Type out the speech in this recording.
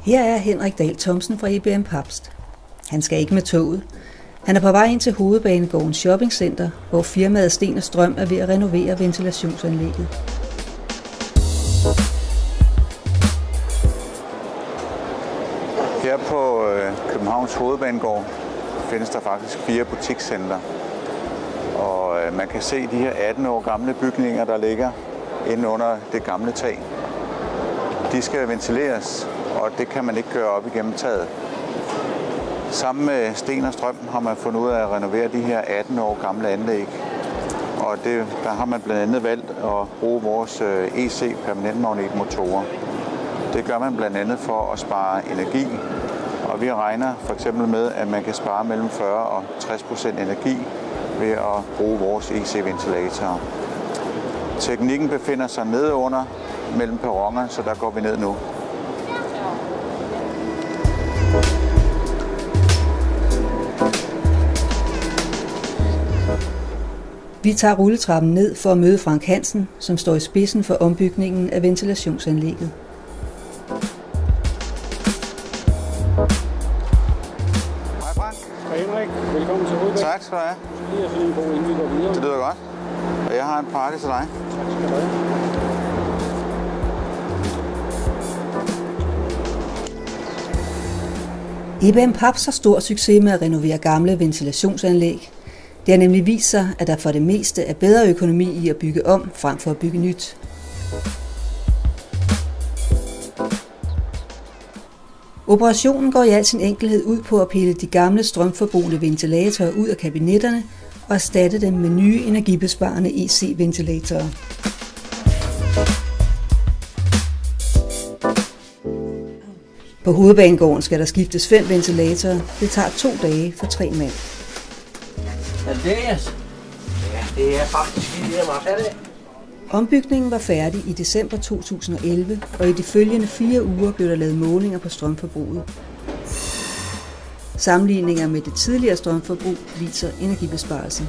Her er Henrik Dahl Thomsen fra IBM Papst. Han skal ikke med toget. Han er på vej ind til Hovedbanegårdens shoppingcenter, hvor firmaet Sten & Strøm er ved at renovere ventilationsanlægget. Her på Københavns Hovedbanegård findes der faktisk 4 butikscenter. Og man kan se de her 18 år gamle bygninger, der ligger inde under det gamle tag. De skal ventileres, og det kan man ikke køre op igennem taget. Sammen med Sten & Strøm har man fundet ud af at renovere de her 18 år gamle anlæg. Og der har man blandt andet valgt at bruge vores EC permanentmagnetmotorer. Det gør man blandt andet for at spare energi. Og vi regner for eksempel med, at man kan spare mellem 40 og 60% energi ved at bruge vores EC-ventilatorer. Teknikken befinder sig nede under mellem perroner, så der går vi ned nu. Vi tager rulletrappen ned for at møde Frank Hansen, som står i spidsen for ombygningen af ventilationsanlægget. Hej Frank. Hej Henrik. Velkommen til Hovedbanegården. Tak skal du have. Lige at finde en god, inden vi går videre. Det lyder godt. Og jeg har en pakke til dig. Tak skal du have. IBM Papst har stor succes med at renovere gamle ventilationsanlæg. Det har nemlig vist sig, at der for det meste er bedre økonomi i at bygge om, frem for at bygge nyt. Operationen går i al sin enkelhed ud på at pille de gamle strømforbrugende ventilatorer ud af kabinetterne og erstatte dem med nye energibesparende EC-ventilatorer. På Hovedbanegården skal der skiftes 5 ventilatorer. Det tager 2 dage for 3 mand. Andreas? Ja, det er faktisk lige det, er det. Ombygningen var færdig i december 2011, og i de følgende 4 uger blev der lavet målinger på strømforbruget. Sammenligninger med det tidligere strømforbrug viser energibesparelsen.